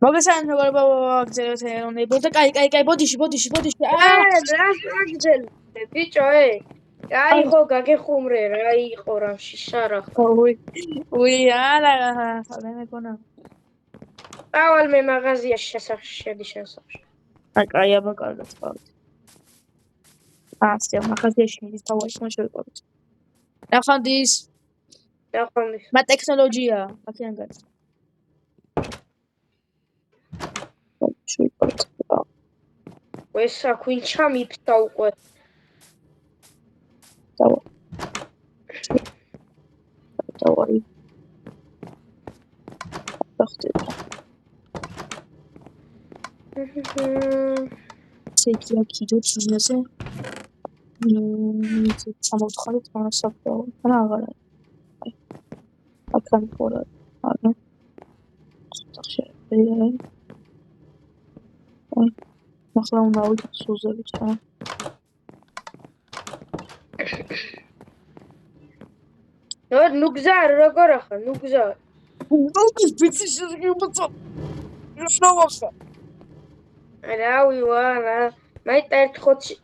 მოგესალმებით მეგობრებო, გზელოთ კაი, ბოდიში. რა გძელდე, ბიჭო, აი ხო გაგეხუმრე, რა იყო რამში შარახ. უი, არა, მე მეკონა. ავალ მე მაღაზიაში შედი შესახში. კაი, აბა კარგად ვყავთ. ასე მაღაზიაში მიდის თავაში მოშევიყავით. ნახანდის. მა ტექნოლოგია, აქედან გადის. ეს საქვინჩა მიფთა უკვე. დავარი. შეიძლება კიდო ციზნაზე. სამოთხარით მონასაფრაო. რა აღარა. აქან ყურა. არა. ახლა უნდა ავიდეთ სუზებით რა. ნუ გზარ როგორ ახლა, ნუ გზარ. ნუკის ბიცი შეგიმოწო. შნოვახა. რავი ვარა. მაიტა ერთ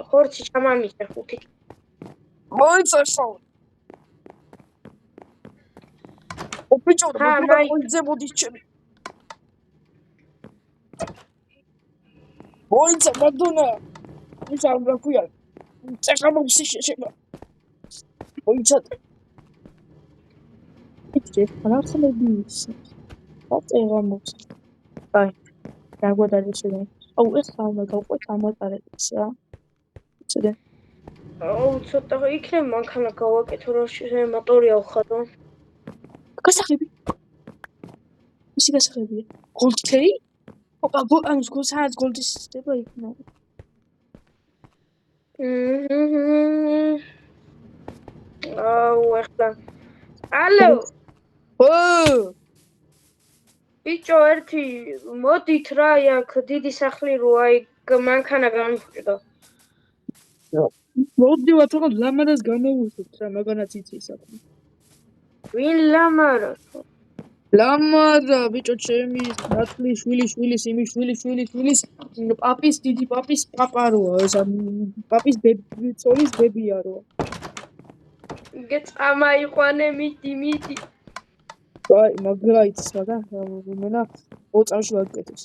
ხორცი ჩამამიშე ხუთი. მოიცაშო. ოპიჭო, მოიძე მოდის ჩემი. მოიცა მადონა. ის არ გაქვია. წეხამოქსი შეშება. მოიცა. იცი, რა ხმები ისე. აწეღამოქს. აი, დაგვადარი შედა. აუ, ეს ხალმა გავყვეთ ამატარებს რა. იცი. აუ, ცოტა იქნებ მანქანა გავაკეთო, რომ მოტორი ავხატო. გასახები. ისი გასახებია. გოლდქეი? ოპა, ანუ გოლსანაც გოლდის ხდება იქნა. აუ, ახლა. ალო. ბიჭო, ერთი მოდით რა, აქ დიდი სახლი რო აი მანქანა გამიფჭდა. მოდივათ, რომ ლამარას განავუსოთ რა, მაგანაც იცი საქმე. ვინ ლამარა? ლამარა, ბიჭო, ჩემი ნათლი შვილის, იმის შვილის, პაპის, დიდი პაპის პაპა როა, ეს პაპის ცოლის ბებია როა. გეწამაიყვანე, მიდი. აი, მაგრაიც, მენა ოწამში ვაკეთებს.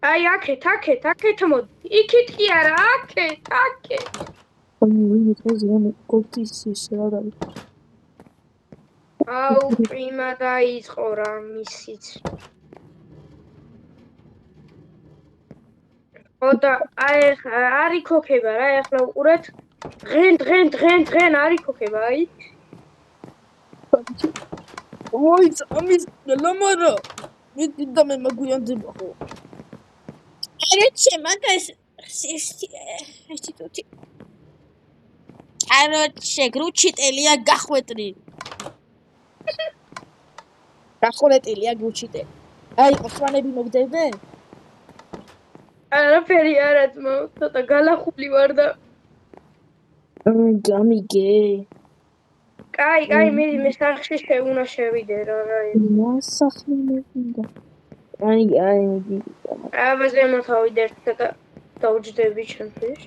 აი, აქეთ მოდი. იქით კი არა, აქეთ. აი, ვინმე თოზე გოლდის ის რა არის. აუ, პრიმა დაიწყო რა მისიც. ოდა, აი, არი ქოქება რა, ახლა უყურეთ. დღენ არი ქოქება, აი. ой, ამის ლამარა. მიდიდა მე მაგვიანდება ხო. Короче, მაგას ინსტიტუტი. Короче, გრუჩიტელია გახვეტრი. გახვეტილია გრუჩიტე. აი, ოსმანები მოგდები? არაფერი არა ძმო, ცოტა გალახული ვარ და გამიგე. კაი, მე სახლში შეუნა შევიდე რა. სახლი მეუნდა. აი, მიდი. აბა ზემოთ ავიდე და დავჯდები ჩემთვის.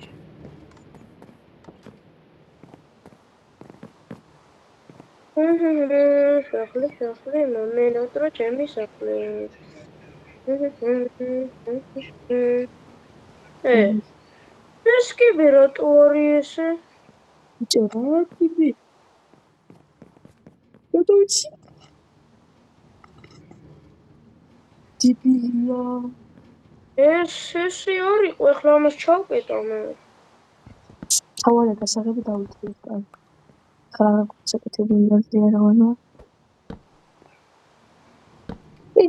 სახლი, მომენატრა ჩემი სახლი. ეს კი ბერატორი ესე. რა კიბი? დოდოჩი. დიბილია. ეს არ იყო, ახლა ამას ჩავკეტო მე. თავადა გასაღები დავიწყეთ. ხა საკეთებია ზერონა.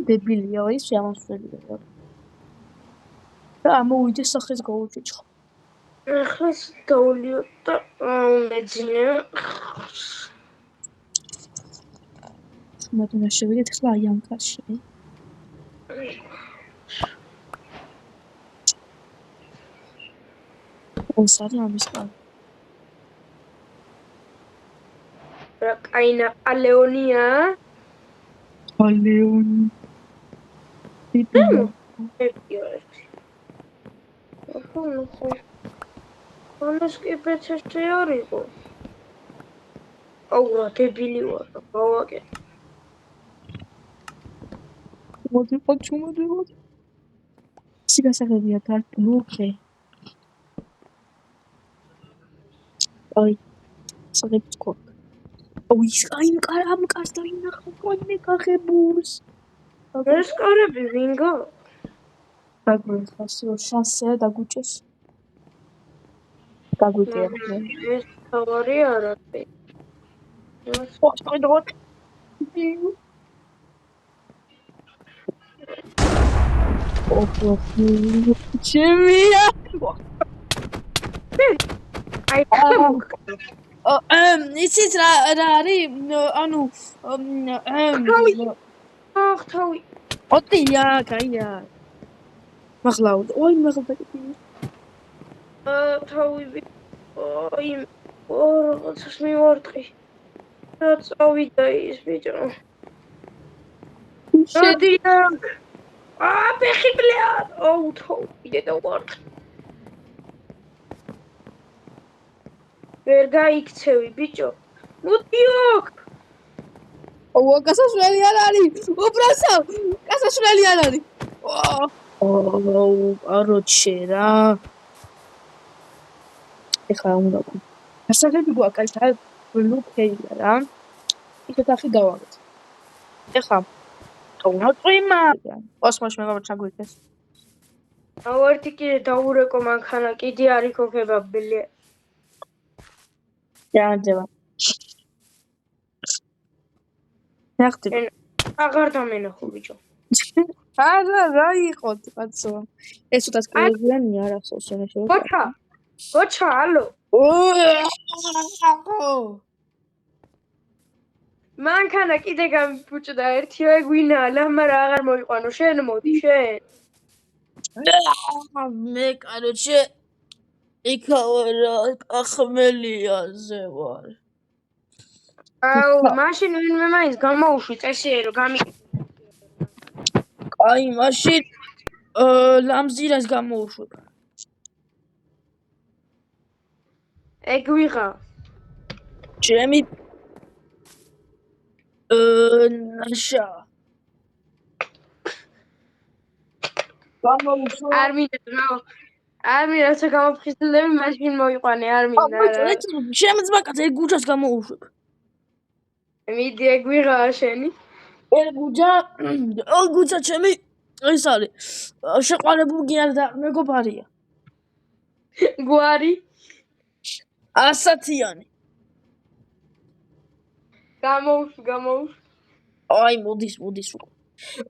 დებილია ის შემოსვლია. რა მოვიდე სახეს გავუჭიჭო. ახლა დავლიო და მეძინე. მოდნა შევიდეთ ხლა აი ამ კაცში. ეს არის ამის კაცი. რა კაინა ალეონია? ალეონი. ერთი ერთი. ხო. ანას კი პეცეშე არ იყო. აუ რა დებილი ვარ, გავაკე. მოდი. სიგასაღებია გართლუხე. აი, საღებს ყო. აუ ის აი ამ კარს დაინახო კონე გახებულს. ეს კარები ვინგო? დაგვიხასო შანსია დაგუჭეს. გაგვიწია. ეს თავარი არა თი. ოღონდ. ჩემია. აი იცით რა არის? ანუ თავი. ოტია, კაია. მაღლაუდ. ой, მაღლაუდ. თავი. ой, რაღაცას მივარტყი. რა წავიდა ის ბიჭო. შედიან. ბეხი ბლად. აუ თავი დედავარ. ვერ გაიქცევი ბიჭო. მუდიოქ. ო, გასასვლელი არ არის. უბრალოდ გასასვლელი არ არის. აროჩე რა. ეხლა უნდა გქო. გასაგები გვაკაი ბლუქეია რა. ისეთ ახი დავაგეთ. ეხლა თუნოწიმა. კოსმოსში მეგობრებო ჩაგვიქეს. ავარტი კიდე დაურეკო მანქანა კიდე არ იქოქება ბლე. ჯანჯება. ნახტი. აღარ დამენახო ბიჭო. რა იყო კაცო? ეს უცად კრებულანია რა სოციალში. გოჩა, ალო. მანქანა კიდე გამიფუჭდა ერთი გვინა, ლამარა აღარ მოიყვანო, შენ მოდი შენ. მე კაროჩე იქავერა ახმელიაზე ვარ. აუ, მაშინ ვინმე მაინც გამოუშვი წესიერი რომ გამიგე. აი, მაშინ ლამზირას გამოუშვებ. ეგ ვიღა. ჩემი ნაშა. გამოუშვებ. არ მინდა რა გამოფხიზლები მაშინ მოიყვანე, არ მინდა. ჩემი ძმაკაც ეგ გუჯას გამოუშვებ. მიდი ეგ ვიღა შენი. ეგ გუჯა ჩემი ეს არის. შეყვარებული და მეგობარია. გვარი. ასათიანი. გამოუშვი. აი, მოდის უკვე.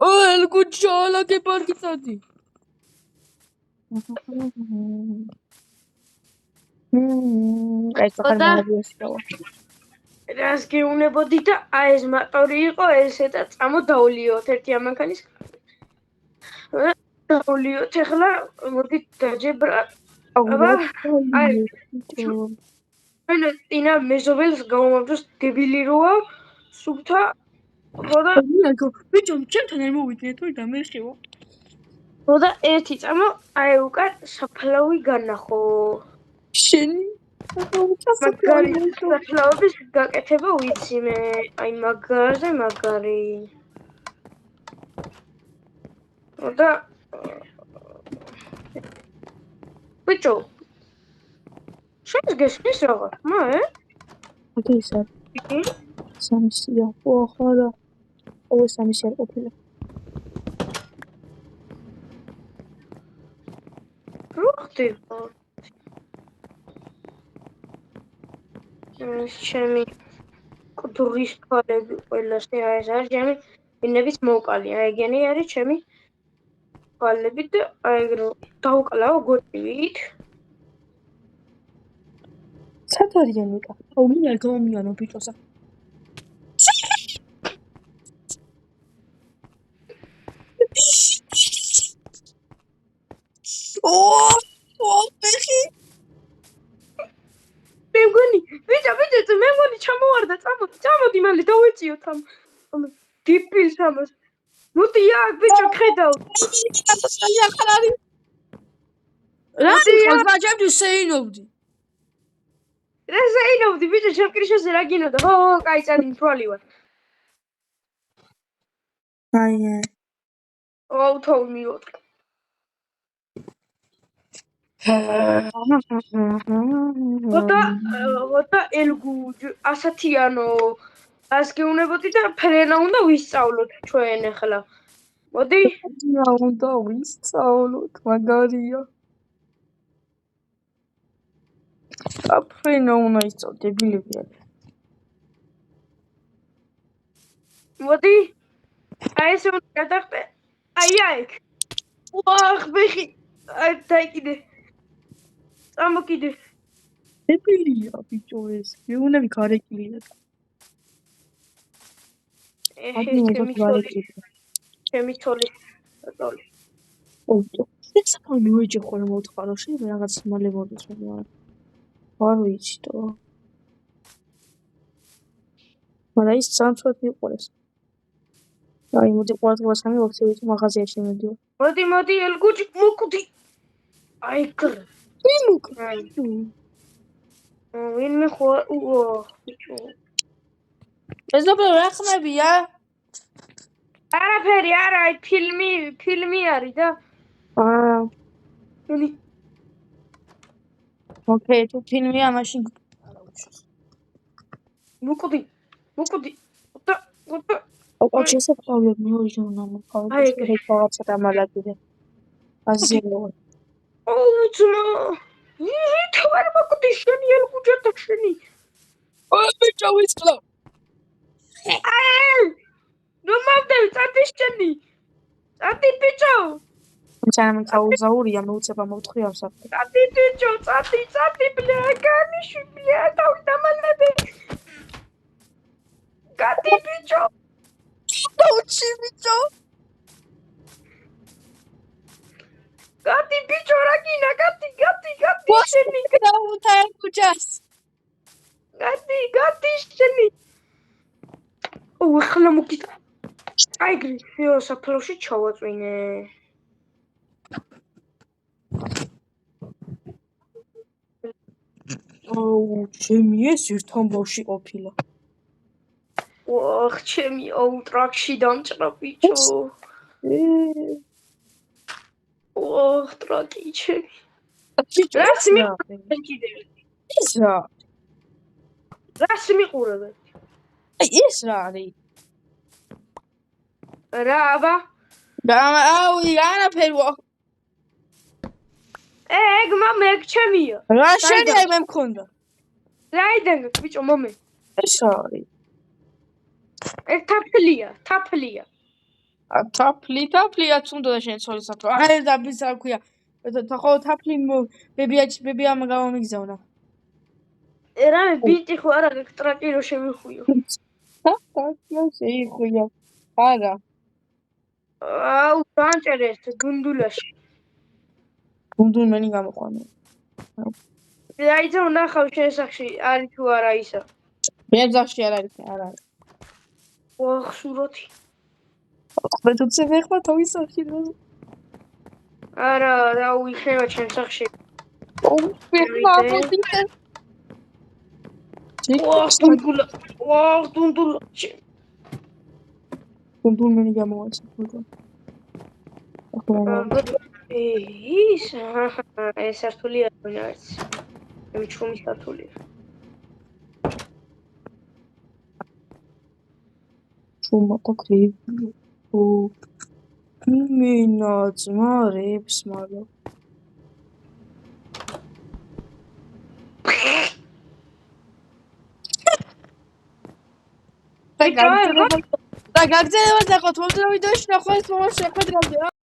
ელ გუჯა ლაგე პარკიცადი. ეს ახალმოგვიესწრო. რას გეუნებოდი და აი ეს მოტორი იყო ესე და წამოდავლიოთ ერთი ამანქანის. დავლიოთ ეხლა მოდი დაჯებრა. აბა აი მე წინა მეზობელს გამომავდოს დებილი როა სუფთა ხოდა ბიჭო ჩემთან არ მოვიდნენ თუ და მე შევა ხოდა ერთი წამო აი უკან საფლავი განახო შენი მაგარი საფლავების გაკეთება ვიცი მე აი მაგარზე მაგარი ხოდა ბიჭო შენს გესმის რაღაც მა ისა სამისია ხარა ო სამისია ყოფილა როხდება ჩემი კუდრის თვალები ყველასე აი ეს არის ჩემი ინების მოკალი აი ეგენი არის ჩემი თვალები და აი რომ დავკლავ გოტივით სათარიან ეკა აუ მინდა გამომიანო ბიჭოსა ო ბეხი მე მგონი ჩამოვარდა წამოდი მალე დავეციოთ ამ დიპილს ამას მოდი აქ ბიჭო ხედავ. რა ხალხაჭებდი შეინობდი. რა შეინობდი ბიჭო შევკრიშოზე რა გინოდა? ხო, კაი წადი მთვალი ვარ. აი. Oh, told me what. What ელგუჯ ასათიანო ას გეუნებოდი და ფრენა უნდა ვისწავლოთ ჩვენ ახლა. მოდი. რა უნდა ვისწავლოთ, მაგარია. აფრენა უნდა ისწავლოთ, დებილები არის. მოდი. აი ეს უნდა გადახტე. აი აიქ. ვახ ბეხი. აი დაიკიდე. წამოკიდე. დებილია ბიჭო ეს. გეუნები გარეკილია. ჩემი თოლი. ო, ეს სამი ვეჯი ხოლმე მოთხარო, შეიძლება რაღაც მალე მოდის მაგრამ არ ვიცი თო. მაგრამ ის სამწუხაროდ მიყურეს. აი მოდი ყოველდღიურად სამი ვაქცევით მაღაზიაში მოდიო. მოდი ელგუჯ მოკვდი. აი კრ. იმუკრა. ვინმე ხო ბიჭო. ეს დაბა რა ხმებია? არაფერი არა, ფილმი არის და აა. ნი. ოკეი, თუ ფილმია, მაშინ არა უშავს. მოკვდი. ო, შესაძლოა მიოჟონა მოყავ. ეს რაღაცა დამალაგიდე. აზირო. ოუ, ძმა. თუ არ მოკვდი შენი ელგუჯა და შენი. ой, ბიჭო ვისწავლ. აი! ნუ მომდევ, წადი შენი. წადი ბიჭო. მცანამ გაუზაურია, მეუცება მოვთხრი ამსაფრ. წადი ბიჭო, წადი ბლე, განიში ბლე, თავი დამალები. გადი ბიჭო. დაუჩი ბიჭო. გადი ბიჭო, რა გინა, გადი შენი. დაუთა ელგუჯას. გადი შენი. ო, ახლა მოგიდა. აი გრიფიო საფლავში ჩავაწვინე. ოუ, ჩემი ეს ერთ ამბავში ყოფილა. ოხ, ჩემი ტრაქში დამჭრა ბიჭო. ოხ, ტრაკი ჩემი. რას მიყურებ კიდე? ეს რა? რას მიყურებ? აი ეს რა არის? რა აბა? აუ, არაფერი. ეგ მამეკ ჩემია. რა შენია მე მქონდა? რაიდან ბიჭო მომე. ეს არის. ეს თაფლია. თაფლია თუნდა შენ ცოლისაფრო. აი და ბისა ქვია. ხო თაფლი ბებია გამომიგზავნა. რამე ბიჭი ხო არა ტრაკი რო შემიხუიო. თაფლია შეიხუია. არა. აუ განჭერეს გუნდულაში. გუნდულმენი გამოყვანა. აი ძო ნახავ შესახში არის თუ არა ისა. მე ძახში არ არის, არა. ოხ სურათი. მე თუ წევეხმა თავის სახში რა. არა, რა უიხება ჩემ სახში. ოუ, ფეხმა მოდიხე. ოხ, დუნდულა. გუნდულმენი გამოაცა ხო. ეს სართულია არის. მე ჩუმი სართულია. ჩუმა კოკრი. ო. მინა ძმარებს მაგრამ. და გაგზავნა და ხო თვითონ ვიდეოში ნახოს მომს შეხვედრამდე.